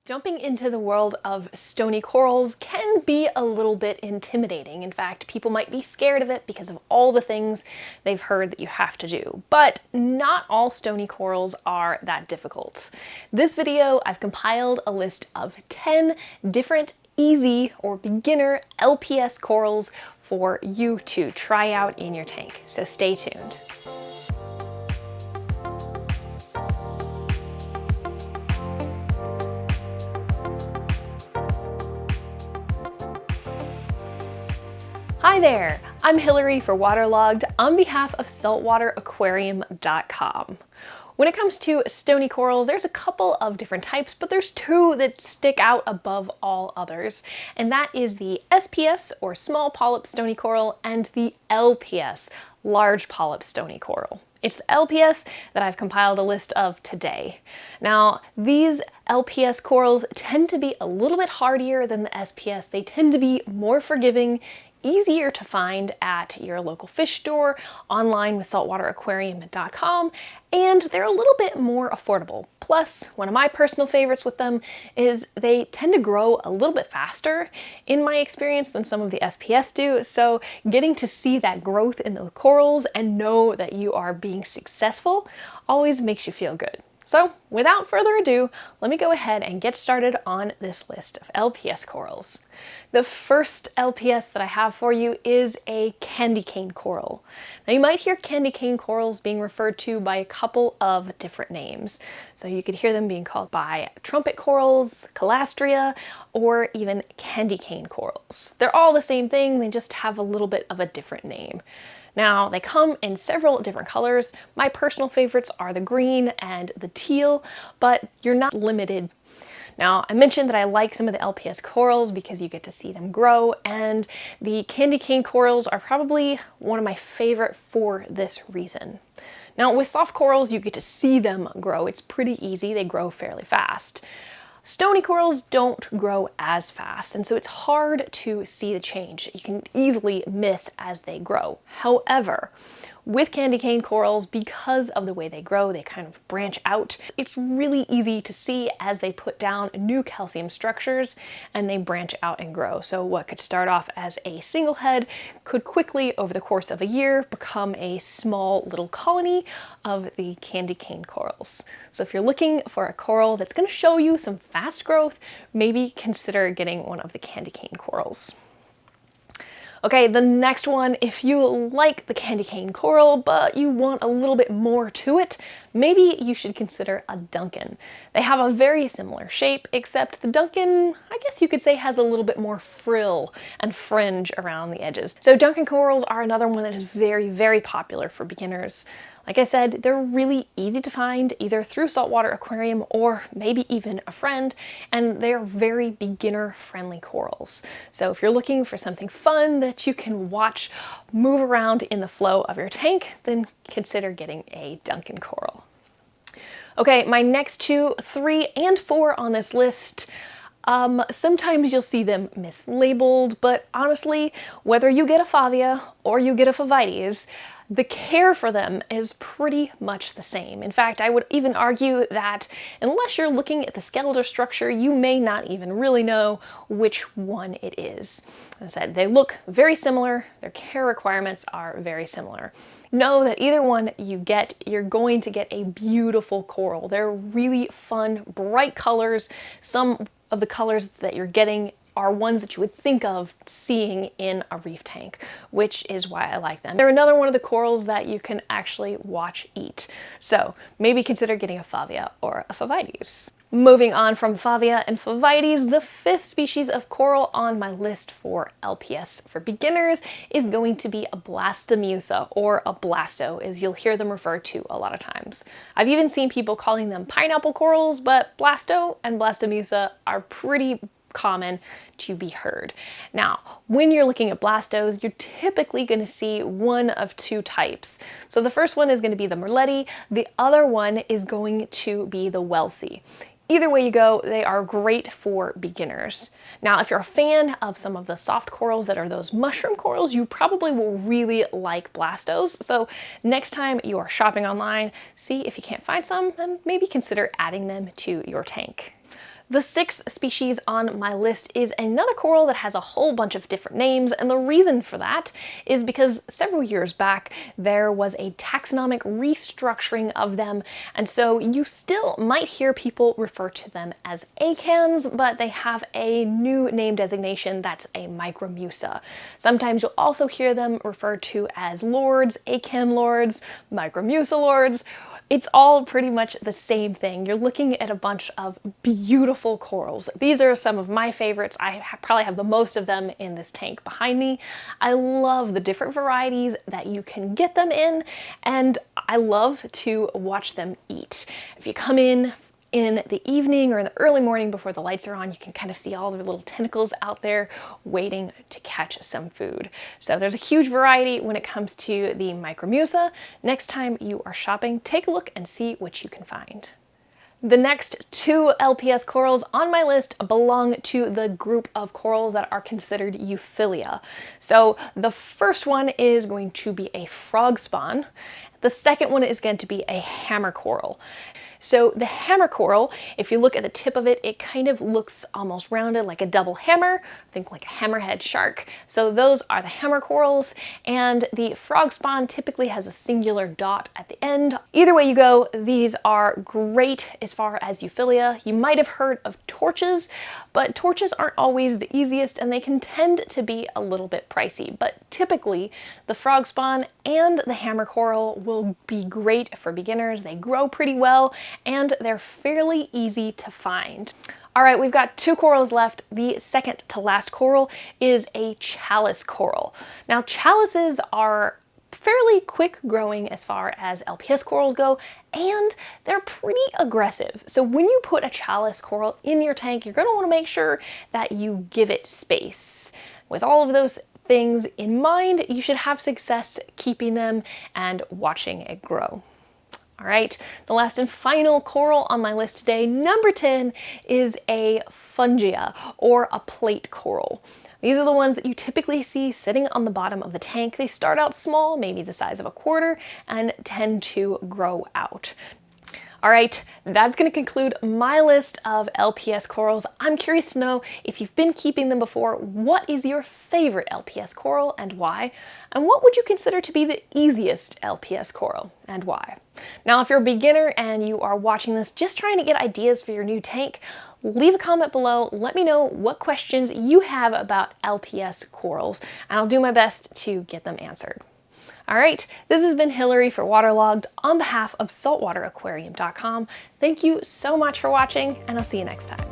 Jumping into the world of stony corals can be a little bit intimidating. In fact, people might be scared of it because of all the things they've heard that you have to do. But not all stony corals are that difficult. This video, I've compiled a list of 10 different easy or beginner LPS corals for you to try out in your tank. So stay tuned. Hi there, I'm Hilary for Waterlogged on behalf of SaltwaterAquarium.com. When it comes to stony corals, there's a couple of different types, but there's two that stick out above all others, and that is the SPS, or Small Polyp Stony Coral, and the LPS, Large Polyp Stony Coral. It's the LPS that I've compiled a list of today. Now, these LPS corals tend to be a little bit hardier than the SPS. They tend to be more forgiving, easier to find at your local fish store, online with SaltwaterAquarium.com, and they're a little bit more affordable. Plus, one of my personal favorites with them is they tend to grow a little bit faster, in my experience, than some of the SPS do, so getting to see that growth in the corals and know that you are being successful always makes you feel good. So, without further ado, let me go ahead and get started on this list of LPS corals. The first LPS that I have for you is a candy cane coral. Now, you might hear candy cane corals being referred to by a couple of different names. So you could hear them being called by trumpet corals, calastria, or even candy cane corals. They're all the same thing, they just have a little bit of a different name. Now, they come in several different colors. My personal favorites are the green and the teal, but you're not limited. Now, I mentioned that I like some of the LPS corals because you get to see them grow, and the candy cane corals are probably one of my favorite for this reason. Now, with soft corals, you get to see them grow. It's pretty easy, they grow fairly fast. Stony corals don't grow as fast, and so it's hard to see the change. You can easily miss as they grow. However, with candy cane corals, because of the way they grow, they kind of branch out. It's really easy to see as they put down new calcium structures and they branch out and grow. So what could start off as a single head could quickly, over the course of a year, become a small little colony of the candy cane corals. So if you're looking for a coral that's going to show you some fast growth, maybe consider getting one of the candy cane corals. Okay, the next one, if you like the candy cane coral, but you want a little bit more to it, maybe you should consider a Duncan. They have a very similar shape, except the Duncan, I guess you could say, has a little bit more frill and fringe around the edges. So Duncan corals are another one that is very, very popular for beginners. Like I said, they're really easy to find either through Saltwater Aquarium or maybe even a friend, and they're very beginner-friendly corals. So if you're looking for something fun that you can watch move around in the flow of your tank, then consider getting a Duncan coral. Okay, my next 2, 3, and 4 on this list, sometimes you'll see them mislabeled, but honestly, whether you get a Favia or you get a Favia, the care for them is pretty much the same. In fact, I would even argue that unless you're looking at the skeletal structure, you may not even really know which one it is. As I said, they look very similar, their care requirements are very similar. Know that either one you get, you're going to get a beautiful coral. They're really fun, bright colors. Some of the colors that you're getting are ones that you would think of seeing in a reef tank, which is why I like them. They're another one of the corals that you can actually watch eat. So maybe consider getting a Favia or a Favia. Moving on from Favia and Favia, the 5th species of coral on my list for LPS for beginners is going to be a Micr Musa, or a Blasto, as you'll hear them referred to a lot of times. I've even seen people calling them pineapple corals, but Blasto and Micr Musa are pretty common to be heard. Now, when you're looking at Blastos, you're typically going to see one of 2 types. So the first one is going to be the Merletti, the other one is going to be the Welsey. Either way you go, they are great for beginners. Now, if you're a fan of some of the soft corals that are those mushroom corals, you probably will really like Blastos. So next time you are shopping online, see if you can't find some and maybe consider adding them to your tank. The sixth species on my list is another coral that has a whole bunch of different names, and the reason for that is because several years back there was a taxonomic restructuring of them, and so you still might hear people refer to them as acans, but they have a new name designation that's a Micr Musa. Sometimes you'll also hear them referred to as lords, acan lords, Micr Musa lords. It's all pretty much the same thing. You're looking at a bunch of beautiful corals. These are some of my favorites. I probably have the most of them in this tank behind me. I love the different varieties that you can get them in, and I love to watch them eat. If you come in the evening or in the early morning before the lights are on, you can kind of see all their little tentacles out there waiting to catch some food. So there's a huge variety when it comes to the Micr Musa. Next time you are shopping, take a look and see what you can find. The next two LPS corals on my list belong to the group of corals that are considered euphyllia. So the first one is going to be a frog spawn. The second one is going to be a hammer coral. So the hammer coral, if you look at the tip of it, it kind of looks almost rounded like a double hammer. Think like a hammerhead shark. So those are the hammer corals, and the frog spawn typically has a singular dot at the end. Either way you go, these are great as far as euphyllia. You might have heard of torches, but torches aren't always the easiest and they can tend to be a little bit pricey. But typically the frog spawn and the hammer coral will be great for beginners. They grow pretty well and they're fairly easy to find. All right, we've got two corals left. The second to last coral is a chalice coral. Now, chalices are fairly quick growing as far as LPS corals go, and they're pretty aggressive. So when you put a chalice coral in your tank, you're going to want to make sure that you give it space. With all of those things in mind, you should have success keeping them and watching it grow. All right, the last and final coral on my list today, number 10, is a Fungia, or a plate coral. These are the ones that you typically see sitting on the bottom of the tank. They start out small, maybe the size of a quarter, and tend to grow out. All right, that's going to conclude my list of LPS corals. I'm curious to know if you've been keeping them before. What is your favorite LPS coral and why? And what would you consider to be the easiest LPS coral and why? Now, if you're a beginner and you are watching this just trying to get ideas for your new tank, leave a comment below. Let me know what questions you have about LPS corals, and I'll do my best to get them answered. All right, this has been Hilary for Waterlogged on behalf of SaltwaterAquarium.com. Thank you so much for watching, and I'll see you next time.